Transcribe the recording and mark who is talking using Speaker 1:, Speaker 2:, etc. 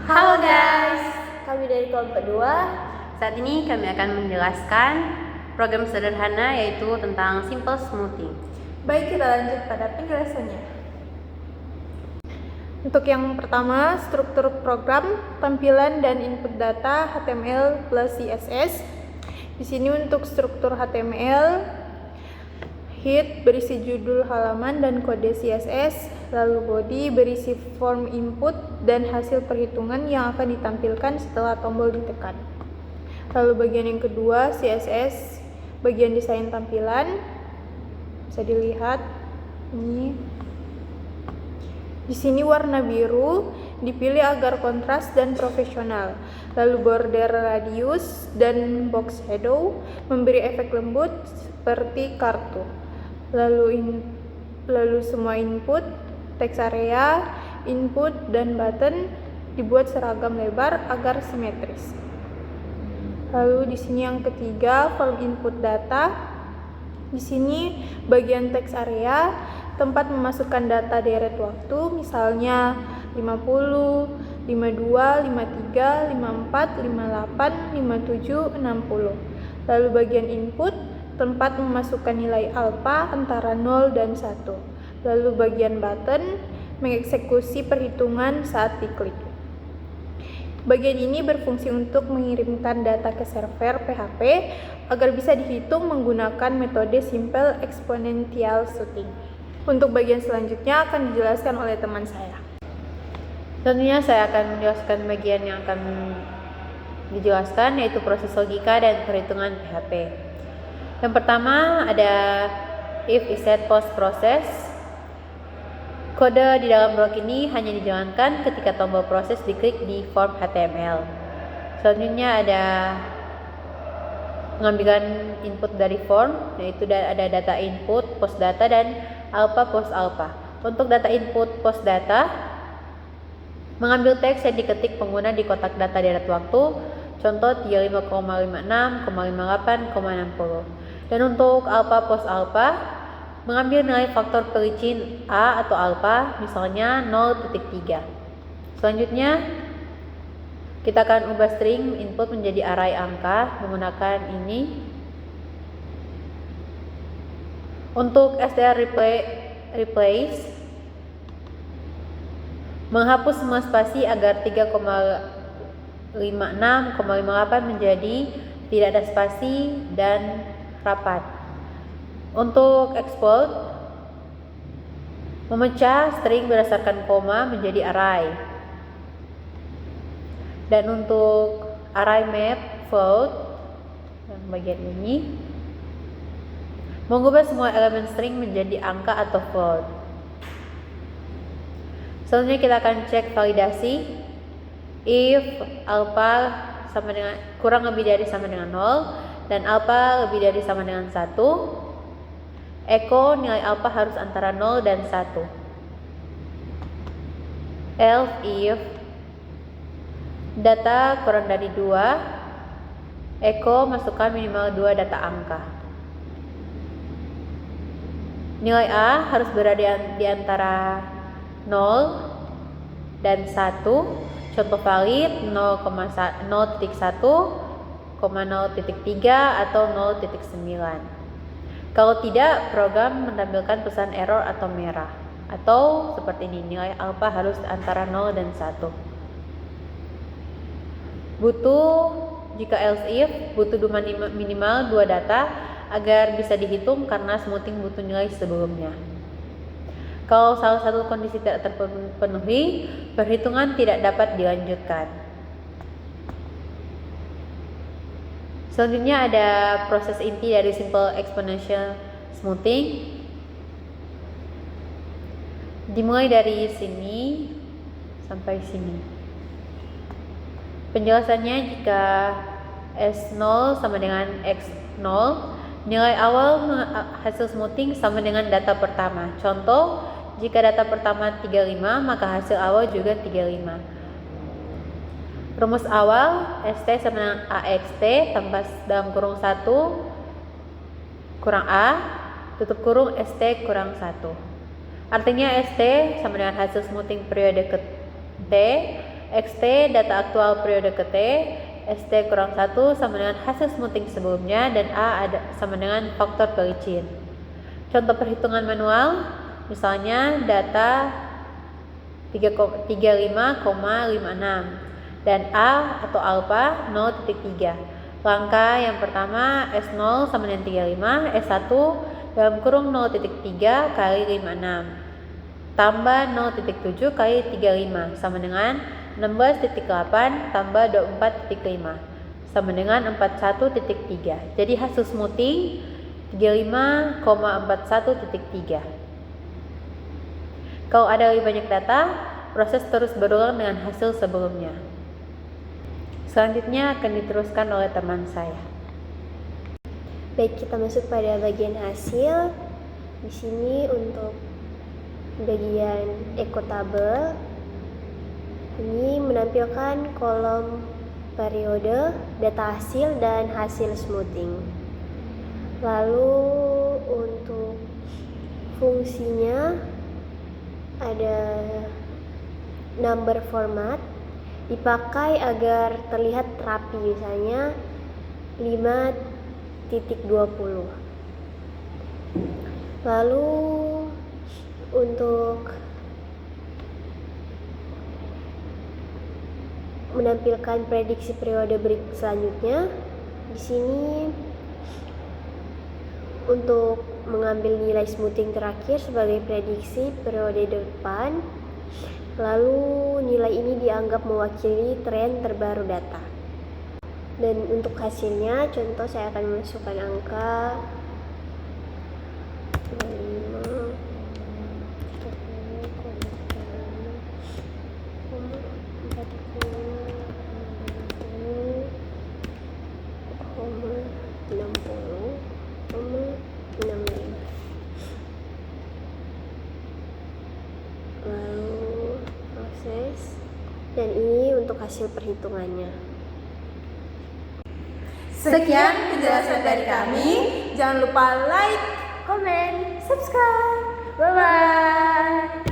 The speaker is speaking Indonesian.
Speaker 1: Halo guys,
Speaker 2: kami dari kelompok 2.
Speaker 1: Saat ini kami akan menjelaskan program sederhana yaitu tentang simple smoothing.
Speaker 2: Baik, kita lanjut pada penjelasannya. Untuk yang pertama, struktur program, tampilan dan input data HTML plus CSS. Di sini untuk struktur HTML, head berisi judul halaman dan kode CSS, lalu body berisi form input dan hasil perhitungan yang akan ditampilkan setelah tombol ditekan. Lalu bagian yang kedua, CSS, bagian desain tampilan. Bisa dilihat ini. Di sini warna biru dipilih agar kontras dan profesional. Lalu border radius dan box shadow memberi efek lembut seperti kartu. Lalu semua input, text area, input dan button dibuat seragam lebar agar simetris. Lalu di sini yang ketiga, form input data. Di sini bagian text area tempat memasukkan data deret waktu, misalnya 50, 52, 53, 54, 58, 57, 60. Lalu bagian input tempat memasukkan nilai alfa antara 0 dan 1. Lalu bagian button mengeksekusi perhitungan saat diklik. Bagian ini berfungsi untuk mengirimkan data ke server PHP agar bisa dihitung menggunakan metode simple exponential smoothing. Untuk bagian selanjutnya akan dijelaskan oleh teman saya.
Speaker 1: Tentunya saya akan menjelaskan bagian yang akan dijelaskan, yaitu proses logika dan perhitungan PHP. Yang pertama ada if, set, post proses. Kode di dalam blok ini hanya dijalankan ketika tombol proses diklik di form HTML. Selanjutnya ada pengambilan input dari form, yaitu ada data input, post data, dan alpha post alpha. Untuk data input post data, mengambil teks yang diketik pengguna di kotak data deret waktu, contoh 35,56, 58, 60. Dan untuk alpha post alpha, mengambil nilai faktor pelicin A atau alpha, misalnya 0.3. Selanjutnya, kita akan ubah string input menjadi array angka menggunakan ini. Untuk str replace, menghapus semua spasi agar 3,56, 58 menjadi tidak ada spasi dan rapat. Untuk export, memecah string berdasarkan koma menjadi array. Dan untuk array map float, yang bagian ini, mengubah semua elemen string menjadi angka atau float. Selanjutnya kita akan cek validasi. If alpha sama dengan kurang lebih dari sama dengan 0 dan alpha lebih dari sama dengan 1, echo nilai alpha harus antara 0 dan 1. Else if data kurang dari 2, echo masukkan minimal 2 data angka. Nilai A harus berada di antara 0 dan 1. Contoh valid 0,1, 0.3 atau 0.9. Kalau tidak, program menampilkan pesan error atau merah. Atau seperti ini, nilai alpha harus antara 0 dan 1. Jika else if, butuh minimal 2 data agar bisa dihitung karena smoothing butuh nilai sebelumnya. Kalau salah satu kondisi tidak terpenuhi, perhitungan tidak dapat dilanjutkan. Selanjutnya ada proses inti dari simple exponential smoothing. Dimulai dari sini sampai sini. Penjelasannya, jika S0 sama dengan X0, nilai awal hasil smoothing sama dengan data pertama. Contoh, jika data pertama 35, maka hasil awal juga 35. Rumus awal, ST sama dengan AXT tambah dalam kurung 1 kurang A, tutup kurung ST kurang 1. Artinya ST sama dengan hasil smoothing periode ke T XT data aktual periode ke T, ST kurang 1 sama dengan hasil smoothing sebelumnya, dan A sama dengan faktor pelicin. Contoh perhitungan manual, misalnya data 35,56 dan A atau alfa 0,3. Langkah yang pertama, S0 sama dengan 35, S1 dalam kurung 0,3 kali 56 tambah 0,7 kali 35 sama dengan 16,8 tambah 24,5 sama dengan 41,3. Jadi hasil smoothing 35,41,3. Kalau ada lebih banyak data, proses terus berulang dengan hasil sebelumnya. Selanjutnya akan diteruskan oleh teman saya.
Speaker 3: Baik, kita masuk pada bagian hasil. Di sini untuk bagian equatable ini menampilkan kolom periode, data hasil, dan hasil smoothing. Lalu untuk fungsinya ada number format, dipakai agar terlihat rapi, misalnya 5.20. Lalu untuk menampilkan prediksi periode selanjutnya, di sini untuk mengambil nilai smoothing terakhir sebagai prediksi periode depan, lalu nilai ini dianggap mewakili tren terbaru data. Dan untuk hasilnya, contoh saya akan memasukkan angka 60,65. Lalu proses, dan ini untuk hasil perhitungannya.
Speaker 2: Sekian penjelasan dari kami. Jangan lupa like, comment, subscribe. Bye-bye.